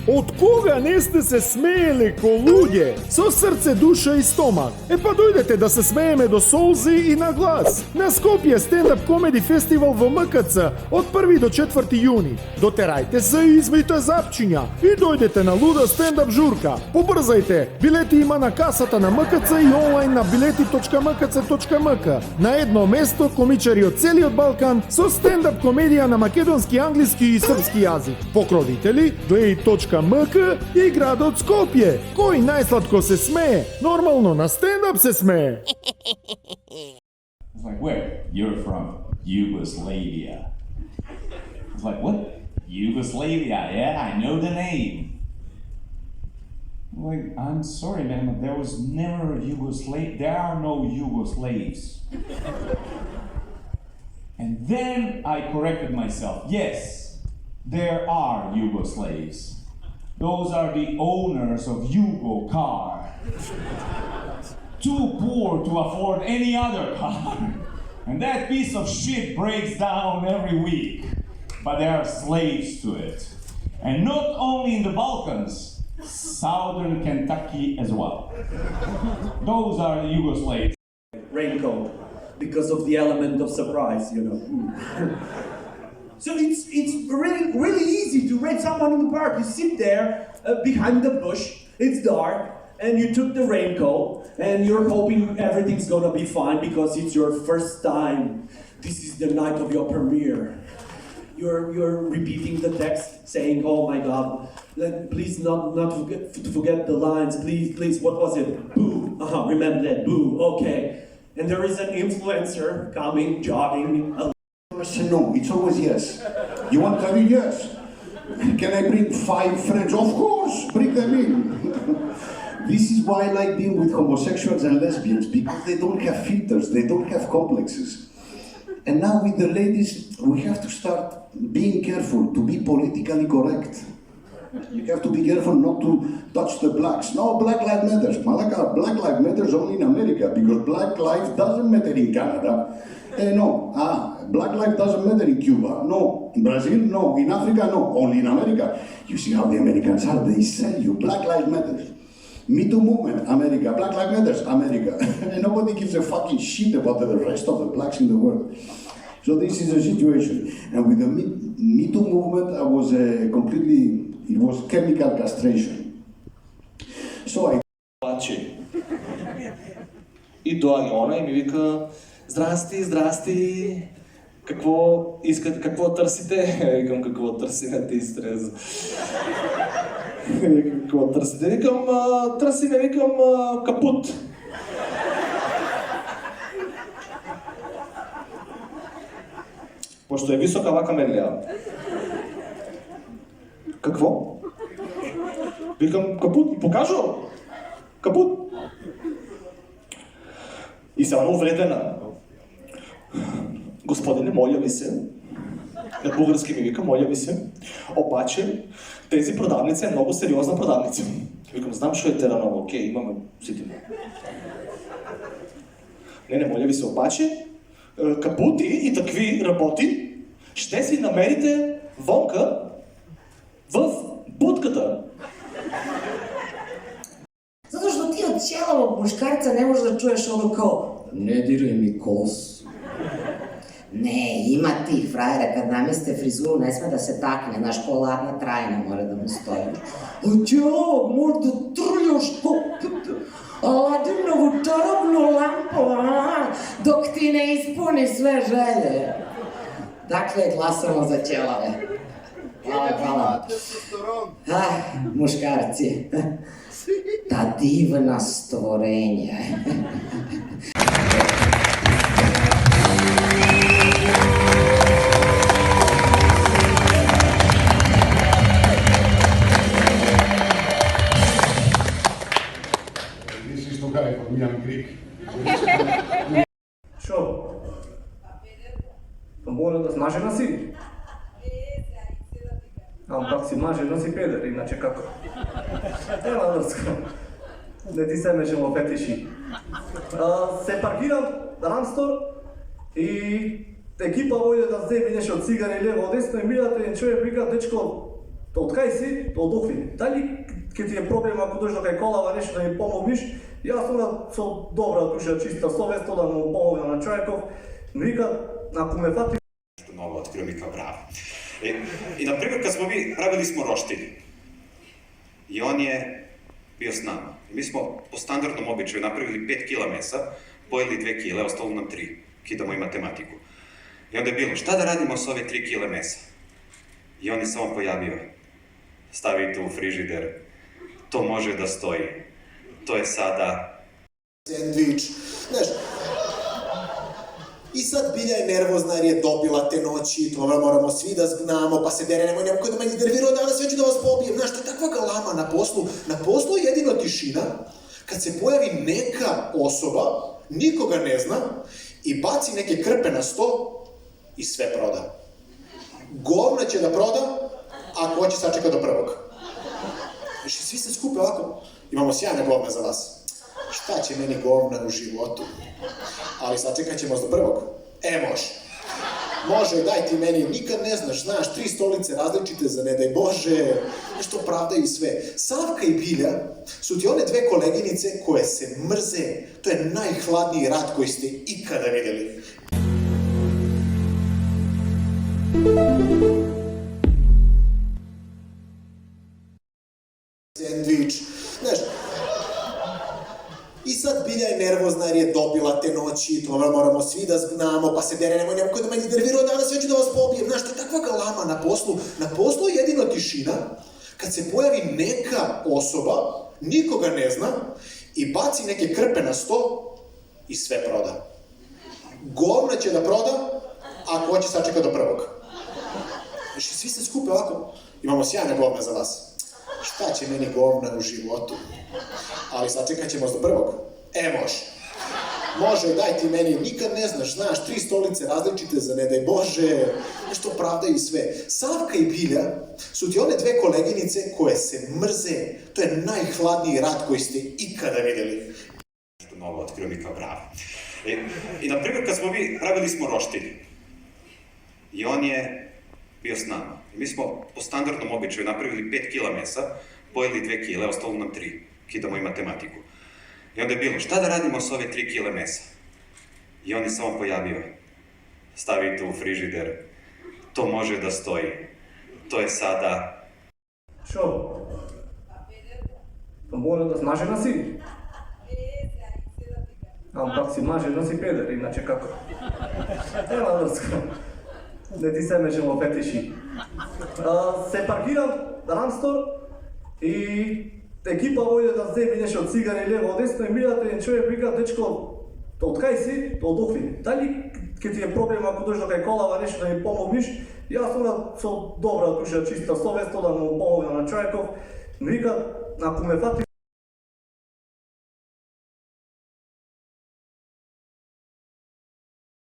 Од кога не сте се смееле ко луѓе, со срце, душа и стомак? Па дојдете да се смееме до солзи и на глас. На Скопје стендап комеди фестивал во МКЦ од 1 до 4 јуни. Дотерајте се и измите запчиња и дојдете на луда стендап журка. Побрзајте, билети има на касата на МКЦ и онлайн на bileti.mkc.mk. На едно место комичари од целиот Балкан со стендап комедија на македонски, англиски и српски јазик. Покровители Glej.mk и градот Скопје. Кој најсладко се смее? Нормално на стендап се смее. It's like, where? You're from Yugoslavia. It's like, what? Yugoslavia, yeah, I know the name. Like, I'm sorry, man, but there was never a Yugoslav. There are no Yugoslaves. And then I corrected myself. Yes, there are Yugoslaves. Those are the owners of Yugo car. Too poor to afford any other car. And that piece of shit breaks down every week. But they are slaves to it. And not only in the Balkans, southern Kentucky as well. Those are the Yugoslaves. Raincoat, because of the element of surprise, you know. So it's really easy to rent someone in the park. You sit there behind the bush, it's dark, and you took the raincoat, and you're hoping everything's gonna be fine because it's your first time. This is the night of your premiere. You're repeating the text, saying, "Oh my God, please not forget the lines. Please. What was it? Boo. Remember that. Boo. Okay." And there is an influencer coming, jogging. I say no. It's always yes. You want to be yes? Can I bring 5 friends? Of course, bring them in. This is why I like being with homosexuals and lesbians, because they don't have filters, they don't have complexes. And now with the ladies, we have to start being careful to be politically correct. You have to be careful not to touch the blacks. No, Black Lives Matter. Malaka, Black Lives Matter only in America, because Black life doesn't matter in Canada. No, Black life doesn't matter in Cuba. No, in Brazil, no, in Africa, no, only in America. You see how the Americans are, they sell you Black Lives Matter. Me Too movement, America. Black Lives Matter, America. And nobody gives a fucking shit about the rest of the blacks in the world. So this is the situation. And with the Me Too movement, I was it was chemical castration. So I... И доаѓа она и ми вика: Здрасти, какво търсите? Викам: какво търсиме, ти стрез. Какво търсите? Викам: търсиме, капут. Пошто е висока, вака ме гледа. Какво? Викам: капут, покажу! Капут! И се она увредена. Господине, моля ви се, на български ми вика: моля ви се, обаче тези продавница е много сериозна продавница. Викам: знам, що е Тераново, окей, имаме сетимо. Не, моля ви се, обаче капути и такви работи ще си намерите вонка в будката. Zato što ti od ćelavog muškarca ne možeš da čuješ ono kao: ne diraj mi kos. Ne, ima tih frajera kad nameste frizuru, ne sme da se takne, znaš, ko ladna trajna mora da mu stoji. Od ćelavog možda trljaš ko ladinovu čarobnu lampu, dok ti ne ispuni sve želje. Dakle, glasamo za ćelave. Hvala. Muškarci. Ta divna stvorenja. This is the guy from Young Greek. Шо? Pa mora da smažena si? Ampak si mažena si peder, inače kako? Ema Drsko, da ti se mežemo fetiši. Se parkiram, Ranstor, i ekipa vojde da vzemi nešto od cigare lijevo desno i mirate i čovjek prika: dečko, Од кај си? Од Охрид. Дали ќе ти е проблем ако дојдеш до кај Колава нешто да ми помогнеш? Јас мора со добра душа, чиста совест, да му помогнам на човеков. Вика, ако ме фати Nešto novo otkrio mi kao bravo. I na primjer kad smo mi pravili smo roštilj i on je bio s nama. Mi smo po standardnom običaju napravili 5 kila mesa, pojeli 2 kile, ostalo nam 3. Kidamo i matematiku. I onda je bilo, šta da radimo s ove 3 kile mesa? I on je samo pojavio. Stavite u frižider. To može da stoji. To je sada... Sandvič, znaš. I sad Bilja je nervozna jer je dobila te noći, to moramo svi da znamo, pa se dere, nemoj da me iznervirao danas, već ću da vas pobijem. Znaš, to je takva galama na poslu je jedino tišina, kad se pojavi neka osoba, nikoga ne zna, i baci neke krpe na sto i sve proda. Govna će da proda, ako hoće sačeka do prvog. Znaš, i svi se skupe ovako, imamo sjajne govna za vas. Šta će meni govna u životu? Ali sačekat ćemo do prvog. Može. Može, daj ti meni, nikad ne znaš, 3 stolice različite za ne daj Bože, nešto pravdaju sve. Savka i Bilja su ti one 2 koleginice koje se mrze. To je najhladniji rat koji ste ikada vidjeli. Sandvič, znaš. I sad Bilja je nervozna jer je dobila te noći, to moramo svi da znamo, pa se dere, nemoj da me iznervirao danas, već ću da vas pobijem. Znaš, to je takva galama na poslu je jedino tišina, kad se pojavi neka osoba, nikoga ne zna, i baci neke krpe na sto i sve proda. Govna će da proda, ako hoće sačeka do prvog. Znaš, i svi se skupe ovako, imamo sjajne govna za vas. Šta će meni govna u životu? Ali sačekat ćemo do prvog. Može. Može, daj ti meni, nikad ne znaš, 3 stolice različite za ne daj Bože, nešto pravdaju sve. Savka i Bilja su ti one 2 koleginice koje se mrze. To je najhladniji rat koji ste ikada vidjeli. Nešto novo otkrio mi kao bravo. I na primjer kad smo mi pravili smo roštilj i on je bio s nama. Mi smo po standardnom običaju napravili 5 kila mesa, pojeli 2 kile, ostalo nam 3. Kidamo i matematiku. I onda je bilo, šta da radimo s ove 3 kile mesa? I on je samo pojavio. Stavite u frižider. To može da stoji. To je sada... Šo? Pa mora da smažena si? Ampak si mažena si peder, inače kako? Ema vrsko. Ne ti se međemo fetiši. Se parkiram, Ramstor, i ekipa vojde da zemi nešto od cigare lijevo desno i mirate jedan čovjek vika, dečko, od kaj si? Od Охрид. Дали ќе ти е проблем ако дојдеш до кај Колава нешто да ми помогнеш? Јас мора со добра душа, чиста совест, да му помогнам на човеков. Вика, ако ме фати